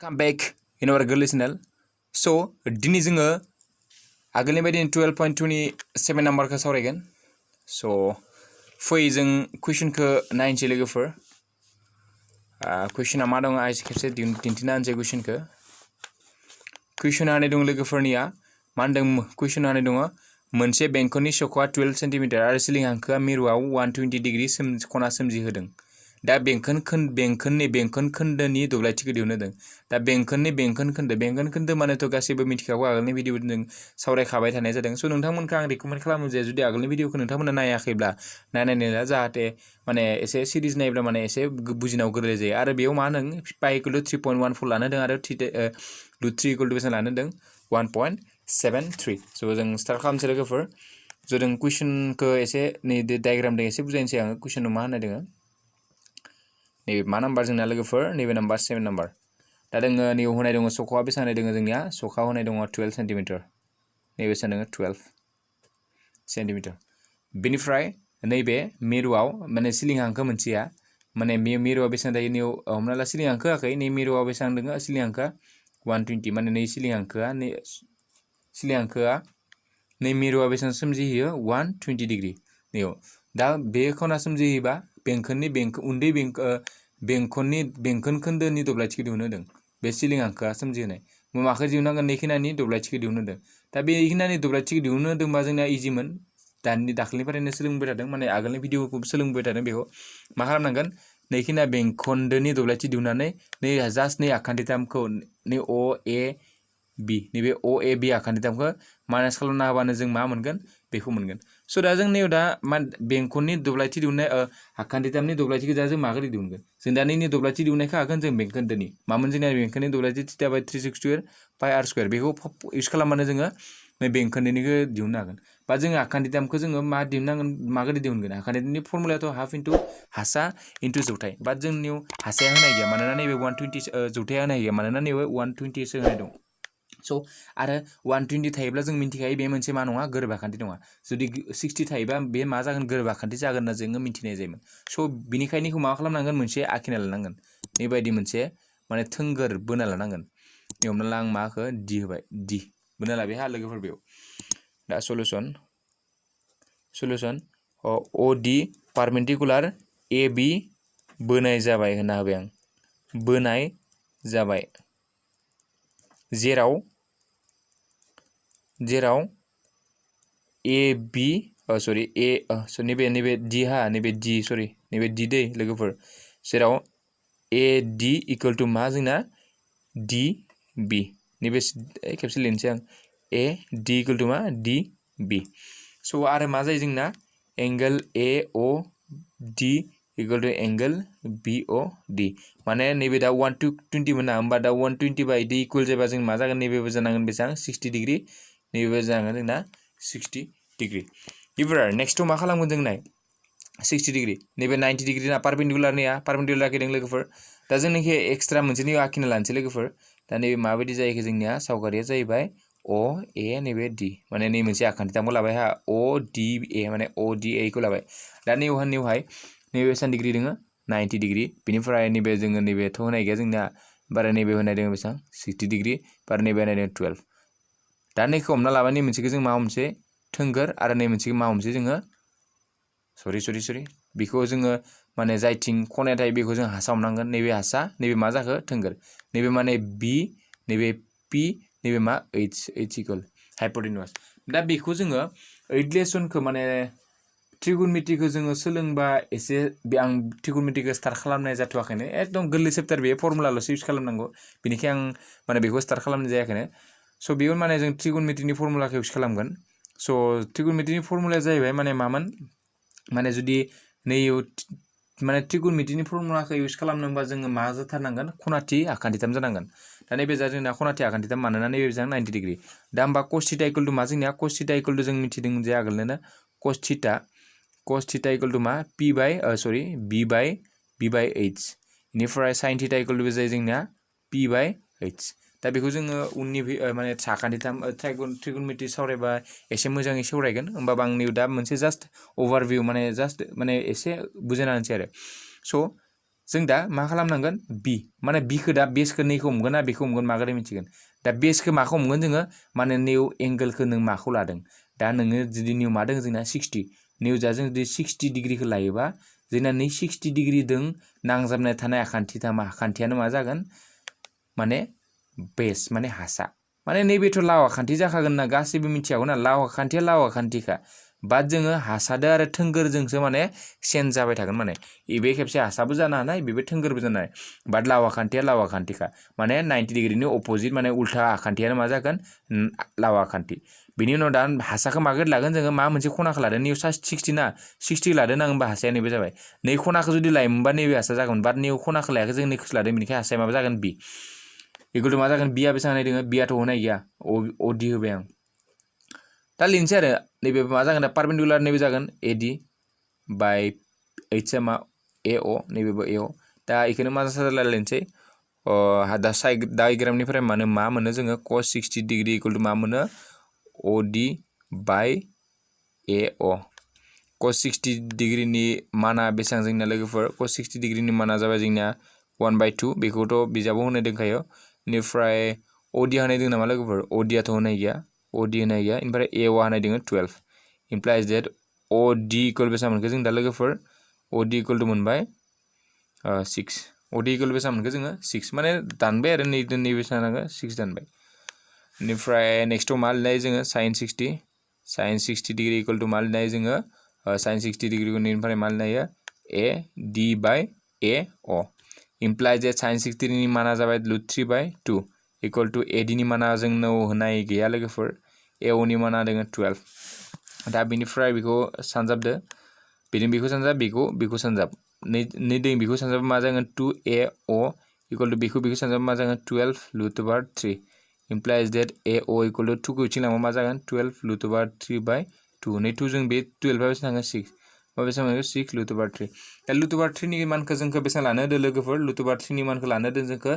Come back in our girl channel. So dini जोङो आगोलनि बायदि 12.27 नाम्बारखौ सावरायगोन. So फै जों कुइसनखौ नायनोसै लोगोफोर. कुइसना मा दङ आइ खेबसे दिन्थिना होनोसै कुइसनखौ. कुइसना होनाय दङ लोगोफोरनिया मा होनदों कुइसना होनाय दङ मोनसे बेंखननि सखआ 12 सेन्टिमिटार आरो सिलिं हांखोआ मिरुआव 120 डिग्री खना सोमजिहोदों. दा बेंखन खोन्दोनि दब्लायथिखौ दिहुननो होदों. दा बेंखन खोन्दो मानेथ' गासैबो मिथिखागौ आगोलनि भिडिअ जों सावरायखाबाय थानाय जादों. स' नोंथांमोनखौ आं रिकमेन्ड खालामो जे जुदि आगोलनि भिडिअखौ नोंथांमोना नायाखैब्ला नायनायला जाहाथे माने एसे सिरिज नायोब्ला माने एसे बुजिनायाव गोरलै जायो. आरो बेयाव मा होनदों पाइ इक्वल टु 3.14 लानो होदों आरो रुट 3 इक्वल टु बेसेबां लानो होदों 1.73. स' जों स्टार्ट खालामनोसै लोगोफोर. स' जों कुइसनखौ एसे नै डायग्रामजों एसे बुजायनोसै आङो. कुइसनाव मा होनाय दङ नैबे मा नाम्बार जोंना लोगोफोर नैबे नाम्बार 7 नाम्बार. दा दोङो नैयाव होनाय दङ सखआ बेसेबां होनाय दङ जोंनिया सखा होनाय दङ 12 सेन्टिमिटार. नैबे बेसेबां दङ 12 सेन्टिमिटार. बेनिफ्राय नैबे मिरुआव माने सिलिं हांखो मोनसेया माने मिरुआव बेसेबां दायो नैयाव हमना ला सिलिं हांखो होआखै नै मिरुआव बेसेबां दङ सिलिं हांखोआ 120 माने नै सिलिं हांखोआ नै मिरुआव बेसेबां सोमजिहोयो 120 डिग्री नैयाव. दा बे खना सोमजिहोयोबा बेंखन खोन्दोनि दब्लायथिखौ दिहुननो होदों. बे सिलिं हांखोआ सोमजिहोनाय माखौ दिहुननांगोन नैखिनानि दब्लायथिखौ दिहुननो होदों. दा बे खिनानि दब्लायथिखौ दिहुननो होदोंबा जोंना इजिमोन. दाख्लैनिफ्रायनो सोलोंबाय थादों माने आगोलनि भिडिअखौ सोलोंबाय थादों. बेखौ मा खालामनांगोन नैखिना बेंखनदोनि दब्लायथि दिहुननानै नै आखान्थिथामखौ नै अ ए बि नैबे अ ए बि आखान्थिथामखौ माइनास खालामना होबानो जों मा मोनगोन बेखौ मोनगोन. स' दा जों नैयाव दा बेंखननि दब्लायथि दिहुननाय आखान्थिथामनि दब्लायथिखौ दा जों माबोरै दिहुनगोन जों दा नैनि दब्लायथि दिहुननायखौ हागोन जों बेंखोन्दोनि मामोन जोंना बेंखोन्दोनि दब्लायथि थिटा बाय 3/6 पाइ आर स्कुवेर बेखौ इउज खालामबानो जोङो नै बेंखोन्दोनिखौ दिहुननो हागोन. बा जोङो आखान्थिथामखौ जोङो मा दिहुननांगोन माबोरै दिहुनगोन आखान्थिथामनि फर्मुलायाथ' हाफ इन्टु हासा इन्टु जौथाइ. बाट जोंनियाव हासाया होनाय गैया मानोना नैबे 120 जौथाया होनाय गैया मानोना नैबे 120 होनाय दं. स' आरो 120 थायोब्ला जों मिन्थिखायो बे मोनसे मा नङा गोरोब आखान्थि नङा. जुदि 60 थायोबा बे मा जागोन गोरोब आखान्थि जागोन होनना जोङो मिन्थिनाय जायोमोन. स' बिनिखायनो मा खालामनांगोन मोनसे आखिना लानांगोन बेबायदि मोनसे माने थोंगोर बोना लानांगोन. हमना ला आं माखौ डि होबाय डि बोना लाबाय हा लोगोफोर. बेयाव दा सलुसन अ डि पारपेन्डिकुलार ए बि बोनाय जाबाय होनना होबाय आं बोनाय जाबाय जेराव ए बि नैबे डि हा नैबे डि दै लोगोफोर जेराव ए डि इकुवेल टु मा जोंना डि बि नैबे खेबसे लिरनोसै आं ए डि इकुवेल टु मा डि बि. स' आरो मा जायो जोंना एंगोल ए अ डि इकुवेल टु एंगोल बि अ डि माने नैबे दा 120 मोना होमबा दा 120 बाय डि इकुवेल जायोबा जों मा जागोन नैबेबो जानांगोन बेसेबां 60 डिग्री नैबेबो जागोन जोंना 60 डिग्री. बेनिफ्राय नेक्स्टआव मा खालामगोन जों नाय 60 डिग्री नैबे 90 डिग्री ना पारपेन्डिकुलार आखिदों लोगोफोर. दा जोंनिखि एक्सट्रा मोनसे नैबे आखिना लानोसै लोगोफोर. दा नैबे माबायदि जायो जोंनिया सावगारिया जाहैबाय अ ए नैबे डि माने नै मोनसे आखान्थिथामखौ लाबाय हा अ डि ए माने अ डि एखौ लाबाय. दा नैबेहाय नैबे बेसेबां डिग्री दङ 90 डिग्री. बेनिफ्राय नैबे जोङो नैबेथ' होनाय गैया जोंना बारा नैबे होनाय दङ बेसेबां 60 डिग्री बारा नैबे होनाय दङ 12. दा नैखौ हमना लाबाय नै मोनसेखौ जों माबा मोनसे थोंगोर आरो नै मोनसेखौ माबा मोनसे जोङो सरि बेखौ जोङो माने जायथिं खनाया थायो बेखौ जों हासा हमनांगोन. नैबे हासा नैबे मा जाखो थोंगोर नैबे माने बि नैबे पि नैबे मा ओइच इकुवेल हाइपटेनिउस. दा बेखौ जोङो 8 लेसनखौ माने ट्रिगोनमेट्रिखौ जोङो सोलोंबा एसे आं ट्रिगोनमेट्रिखौ स्टार्ट खालामनाय जाथ'वाखैनो एकदम गोरलै चेप्टार बे फर्मुलाल'सो इउज खालामनांगौ बेनिखाय आं माने बेखौ स्टार्ट खालामनाय जायाखैनो. स' बेयाव माने जों ट्रिगोनमेट्रिनि फर्मुलाखौ इउज खालामगोन. स' ट्रिगोनमेट्रिनि फर्मुलाया जाहैबाय माने मामोन माने जुदि नैयाव माने ट्रिगोनमेट्रिनि फर्मुलाखौ इउज खालामनोबा जोङो मा जाथारनांगोन खनाथि आखान्थिथाम जानांगोन. दा नैबे जा जोंना खनाथि आखान्थिथाम मानोना नैबे बेसेबां 90 डिग्री. दा होमबा कस थिटा इकुवेल टु मा जोंनिया कस थिटा इकुवेल टु जों मिथिदों जे आगोलनो कस थिटा इकुवेल टु मा बि बाय एइच. बेनिफ्राय साइन थिटा इकुवेल टु जायो जोंनिया पि बाय एइच. दा बेखौ जोङो उननि माने आखान्थिथाम ट्रिगोनमेट्रि सावरायबा एसे मोजाङै सावरायगोन. होमबाबो आंनि दा मोनसे जास्ट अभारभिउ माने एसे बुजायना होनोसै आरो. स' जों दा मा खालामनांगोन बी माने बीखौ दा बेसखौ नैखौ हमगोन ना बेखौ हमगोन मागोरै मिथिगोन दा बेसखौ माखौ हमगोन जोङो माने निउ एंगोलखौ नों माखौ लादों दा नोङो जुदि निउ मा दङ जोंना 60 निउ जा जों जुदि 60 डिग्रीखौ लायोबा जोंना नै 60 डिग्री दों नांजाबनाय थानाय आखान्थियानो मा जागोन माने बेस माने हासा माने नैबेथ' लाव आखान्थि जाखागोन ना गासैबो मिथियागौ ना लाव आखान्थिखा बाट जोङो हासादो आरो थोंगोरजोंसो माने चेन्ज जाबाय थागोन माने बे खेबसे हासाबो जानो हानाय बेबो थोंगोरबो जानो हानाय बाट लाव आखान्थिखा माने 90 डिग्रीनि अपोजिट माने उल्था आखान्थियानो मा जागोन लाव आखान्थि बिनि उनाव दा हासाखौ मागोर लागोन जोङो मा मोनसे खनाखौ लादों निउ 60 ना 60 लादों ना होमबा हासाया नैबे जाबाय नै खनाखौ जुदि लायोमोनबा नैबे हासा जागोन बाट नै खनाखौ लायाखै जों नैखौसो लादों बेनिखाय हासाया माबा जागोन बी इकुवल टु मा जागोन बिया बेसेबां होनाय दोङो बियाथ' होनाय गैया अ डी होबाय आं दा लिरनोसै आरो नैबे मा जागोन दा पारपेन्डिकुलार नैबे जागोन एडी बाय एच मा ए अ नैबेबो ए अ दा बेखौनो मा रायलायनोसै दा डायग्रामनिफ्राय मा मोनो जोङो cos 60 डिग्री इकुवल टु मा मोनो अ D by A O cos 60 डिग्रीनि माना बेसेबां जोंना लोगोफोर cos 60 डिग्रीनि माना जाबाय जोंना 1/2 बेखौथ' बिजाबाव होनाय दंखायो बेनिफ्राय अ डी होनाय दङ नामा लोगोफोर अ डीआथ' होनाय गैया ओमफ्राय ए अ होनाय दङ 12 इमप्लाइज देट अ डी इकुवल बेसेबां मोनखो जों दा लोगोफोर अ डी इकुवल टु मोनबाय 6 अ डी इकुवल बेसेबां मोनखो जोङो 6 माने दानबाय आरो नै बेसेबां 6 दानबाय बेनिफ्राय नेक्स्टआव मा लिरनाय जोङो sin 60 डिग्री इकुवल टु मा लिरनाय जोङो sin 60 डिग्रीखौ नैनिफ्राय मा लिरनो हायो A D by A uh implies that sin 60 नि माना जाबाय √3/2 इकुवल टु ए डी नि माना जोंनाव होनाय गैया लोगोफोर ए अ नि माना दङ 12 दा बेनिफ्राय बेखौ सानजाबदो बेखौ सानजाब बेखौ सानजाब नै दै बेखौ सानजाब मा जागोन 2a अ इकुवल टु बेखौ सानजाब मा जागोन 12√3 इमप्लाइज देट ए अ इकुवल टु 2 खौ इथिंलांबा मा जागोन 12√3/2 नै 2 जों बे 12 बेसेबां थाङो 6 बेसेबां मोनगोन 6√3 दा √3 नि मानखौ जोंखौ बेसेबां लानो होदो लोगोफोर √3 नि मानखौ लानो होदो जोंखौ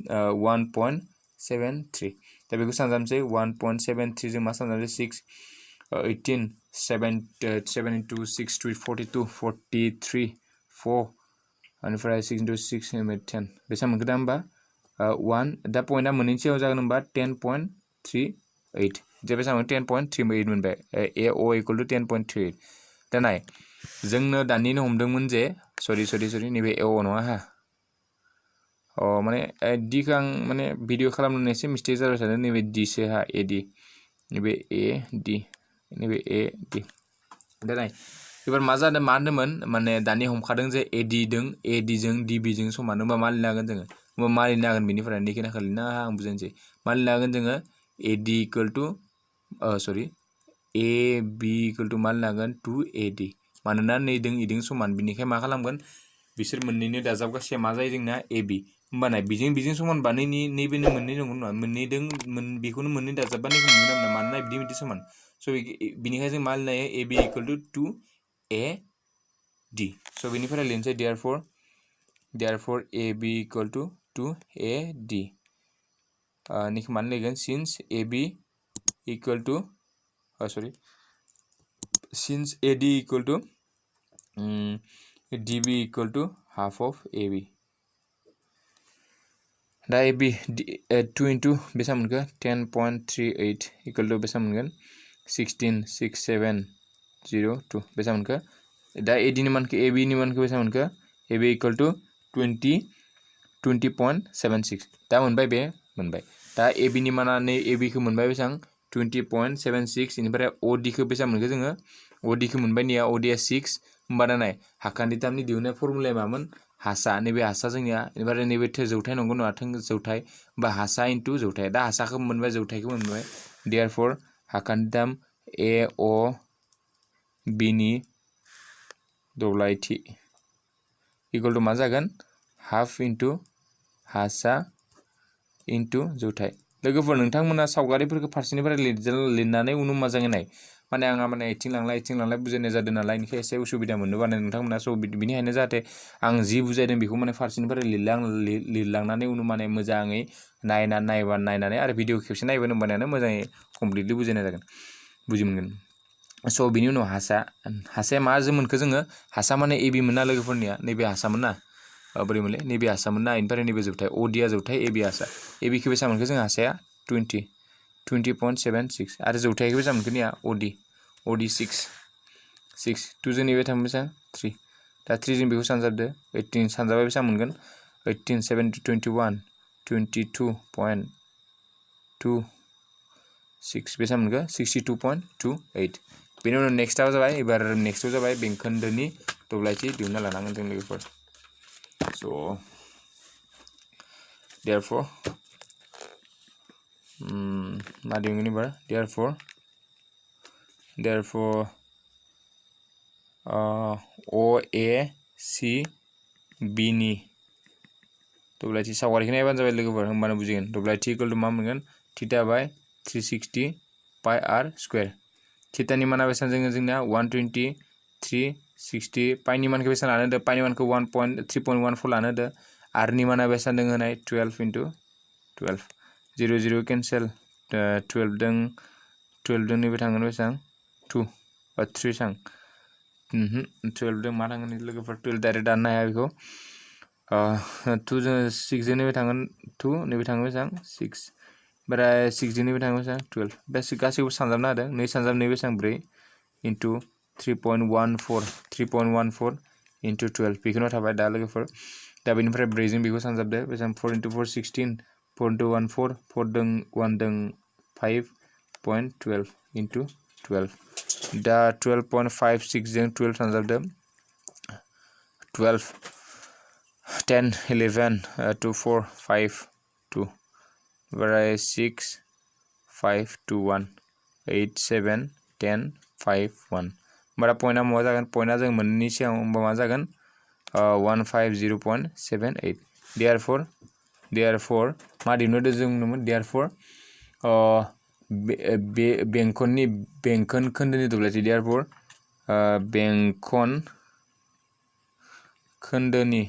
1.73 दा बेखौ सानजाबनोसै 1.73 जों मा सानजाबनोसै 6 18 7 into 6 to 42 43 4 बेनिफ्राय 6 into 6 10 बेसेबां मोनखो दा होमबा 1 दा पइन्टआ मोननैनि सायाव जागोन होमबा 10.38 जे बेसेबां 10.38 मोनबाय ए अ इकुवल टु 10.38 दा नाय जोंनो दानिनो हमदोंमोन जे सरि नैबे ए अ नङा हा माने डिखौ आं माने भिडिअ खालामनानै एसे मिस्टेक जाबाय थादों नैबे डिसो हा ए डि नैबे ए डि नैबे ए डि दा नाय एबार मा जादों मा होनदोंमोन माने दानि हमखादों जे ए डिजों डिबिजों समान होमबा मा लिरनो हागोन जोङो होमबा मा लिरनो हागोन बेनिफ्राय नैखिनिखौ लिरनो आं बुजायनोसै मा लिरनो हागोन जोङो ए डि इकुवल टु ए बि इकुवल टु मा लिरनो हागोन 2AD मानोना नैदों इदों समान बिनिखाय मा खालामगोन बिसोर मोननैनो दाजाब गासैया मा जायो जोंना AB होमबाना बिजों समानबा नैबेनो मोननै दङ नङा मोननैदों बेखौनो मोननै दाजाबबा नैखौ मोनगोन ना मानोना बिदि समान स' बिनिखाय जों मा लिरनो हायो AB इकुवल टु 2AD स' बिनिफ्राय लिरनोसै therefore AB equal to 2AD निखौ मानो लिरगोन since AB equal to since AD equal to DB equal to half of AB दा AB 2 into बेसेबां मोनखो 10.38 equal to बेसेबां मोनगोन 166702 बेसेबां मोनखो दा AD नि मानखो AB नि मानखो बेसेबां मोनखो AB equal to 20.76 दा मोनबाय दा AB नि माना नै AB खौ मोनबाय बेसेबां 20.76 इनिफ्राय OD खौ बेसेबां मोनखो जोङो OD खौ मोनबाय निया OD आ 6 होमबा दा नाय हाखान्थिथामनि दिहुननाय फर्मुलाया मामोन हासा नैबे हासा जोंनिया इनिफ्राय नैबे जौथाय नंगौ नङा जौथाय होमबा हासा इनटु जौथाय दा हासाखौ मोनबाय जौथायखौ मोनबाय देयारफर हाखान्थिथाम ए अ बि नि दब्लायथि इकुवल टु मा जागोन हाफ इनटु हासा इनटु जौथाय लोगोफोर नोंथांमोना सावगारिफोरखौ फारसेनिफ्राय लिरनानै उनाव मोजाङै नाय माने आंहा माने इथिं लांलाय बुजायनाय जादों नालाय बेनिखाय एसे उसुबिदा मोनदों माने नोंथांमोना स' बिनिखायनो जाहाथे आं जि बुजायदों बेखौ माने फारसेनिफ्राय लिरलांनानै उनाव माने मोजाङै नायनानै आरो भिडिअ खेबसे नायबानो होमबानियानो मोजाङै कमप्लिटलि बुजायनाय जागोन बुजि मोनगोन स' बिनि उनाव हासाया मा मोनखो जोङो हासा माने AB मोनना लोगोफोरनिया नैबे हासामोन ना बोरै मोनलै नैबे आसामोन ना इनिफ्राय नैबे जोबथाय OD आ जोबथाय AB आसा AB खौ बेसेबां मोनखो जों आसाया 20.76 आरो जौथायखौ बेसेबां मोनखो निया OD 6 2 जों नैबे थांबाय बेसेबां 3 दा 3 जों बेखौ सानजाबदो 18 सानजाबा बेसेबां मोनगोन 18 7 21 22.26 बेसेबां मोनगोन 62.28 बेनि उनाव नेक्स्टआव जाबाय एबार नेक्स्टआव जाबाय बेंखोन्दोनि दब्लायथि दिहुनना लानांगोन जों लोगोफोर so therefore मा दिहुनगोन एबार therefore OACB नि दब्लायथि सावगारिखौ नायबानो जाबाय लोगोफोर होमबानो बुजिगोन दब्लायथि इकुवेल टु मा मोनगोन थीटा बाय 360 पाइ आर स्क्वायर थीटानि माना बेसेबां जोंना 120 360 पाइनि मानखौ बेसेबां लानो होदो पाइनि मानखौ 3.14 लानो होदो आरनि माना बेसेबां दङ होनाय 12 into 12 0 0 केन्सेल 12 दों नैबे थांगोन बेसेबां 2 बा 3 सां 12 दों मा थांगोन लोगोफोर 12 डाइरेक्ट दाननो हाया बेखौ 2 जों 6 जों नैबे थांगोन 2 नैबे थांगोन बेसेबां 6 ओमफ्राय 6 जों नैबे थांगोन बेसेबां 12 बे गासैखौबो सानजाबना होदों 2 सानजाब नैबे बेसेबां 4 into 3.14 into 12 बेखौनो थाबाय दा लोगोफोर दा बेनिफ्राय 4 जों बेखौ सानजाबदो बेसेबां 4 into 4 16 4 into 1 4 4 दों 1 दों 5.12 into 12 दा 12.56 जों 12 सानजाबदो 12 10 11 2 4 5 2 ओमफ्राय 6 5 2 1 8 7 10 5 1 होमबा पइन्टआ मा जागोन पइन्टआ जों मोननैनि सिगाङाव होमबा मा जागोन 150.78 therefore मा दिहुननो जों नुदोंमोन therefore बेंखन खोन्दोनि दब्लायथि therefore बेंखन खोन्दोनि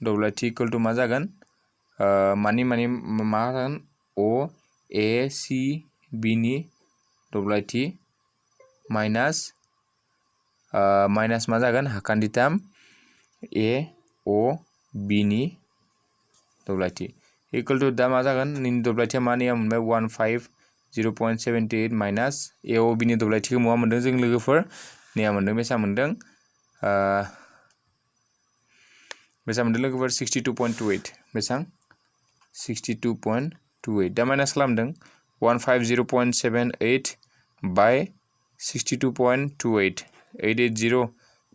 दब्लायथि इकुवेल टु मा जागोन मा जागोन OACB नि दब्लायथि माइनास मा जागोन हाखान्थिथाम AOB नि दब्लायथि इकुवेल टु दा मा जागोन नैनि दब्लायथिया मानिया मोनबाय 150.78 माइनास AOB नि दब्लायथिखौ मा मोन्दों जों लोगोफोर नैया मोन्दों बेसेबां मोन्दों लोगोफोर 62.28 बेसेबां 62.28 दा माइनास खालामदों 150.78 बाय 62.28 880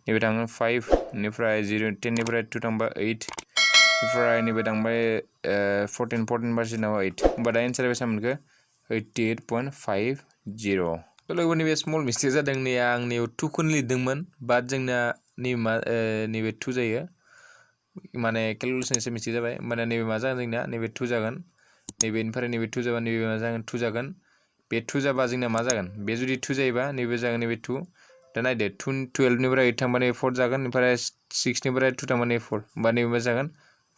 नैबे थाङो 5 निफ्राय 0 10 निफ्राय 2 थांबा 8 निफ्राय नैबे थांबाय 14 बारसिनाव 8 होमबा दा एन्सारा बेसेबां मोनखो 88.50 लोगोफोर नैबे स्मल मिस्टेक जादों नै आं नैबे 2 खौनो लिरदोंमोन बाट जोंना नैबे 2 जायो माने केलकुलेसन एसे मिस्टेक जाबाय होमबाना नैबे मा जागोन जोंना नैबे 2 जागोन नैबेनिफ्राय नैबे 2 जाबा नैबे मा जागोन 2 जागोन बे 2 जाबा जोंना मा जागोन बे जुदि 2 जायोबा नैबे जागोन नैबे 2 दा नायदो 12 निफ्राय 8 थांबा नैबे 4 जागोन ओमफ्राय 6 निफ्राय 2 थांबा नैबे 4 होमबा नैबे मा जागोन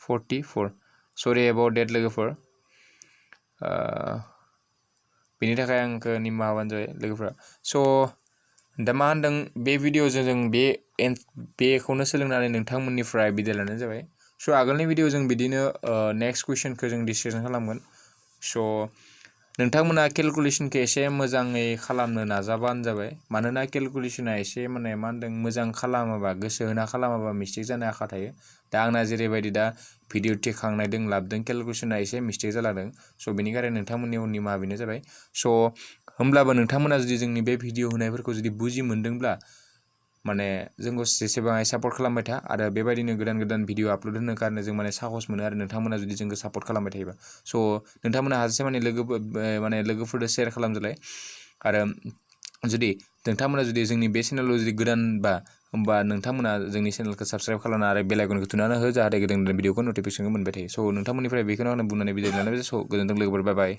44 सरि एबाउट डेट लोगोफोर बेनि थाखाय आंखौ निमाहा होबानो जाबाय लोगोफोरा स' दा मा होनदों बे भिडिअ'जों जों बेखौनो सोलोंनानै नोंथांमोननिफ्राय बिदाय लानाय जाबाय स' आगोलनि भिडिअ जों बिदिनो नेक्स्ट कुइसनखौ जों डिसकासन खालामगोन स' नोंथांमोना केलकुलेसनखौ एसे मोजाङै खालामनो नाजाबानो जाबाय मानोना केलकुलेसना एसे माने मा होनदों मोजां खालामाबा गोसो होना खालामाबा मिस्टेक जानो आखा थायो दा आंना जेरैबायदि दा भिडिअ थिखांनायदों लाबोदों केलकुलेसना एसे मिस्टेक जालांदों स' बेनिखायनो नोंथांमोननि निमाहा बिनाय जाबाय स' होमब्लाबो नोंथांमोना जुदि जोंनि बे भिडिअ होनायफोरखौ जुदि बुजि मोनदोंब्ला माने जोंखौ जेसेबाङै सापर्ट खालामबाय था आरो बेबायदिनो गोदान भिडिअ आपल'ड होनो कारणे जों माने साहस मोनो आरो नोंथांमोना जुदि जोंखौ सापर्ट खालामबाय थायोबा स' नोंथांमोना हाजासे माने लोगोफोरजों शेयार खालामजालाय आरो जुदि नोंथांमोना जुदि जोंनि बे चेनेलाव जुदि गोदानबा होमबा नोंथांमोना जोंनि चेनेलखौ साबस्क्राइब खालामना आरो बेल आइकनखौ थुनानै हो जाहाथे गोदान भिडिअखौ नटिफिकेसनखौ मोनबाय थायो स' नोंथांमोननिफ्राय बेखौनो आं बुंनानै बिदाय लानाय स' गोजोन्थों लोगोफोर बाय बाय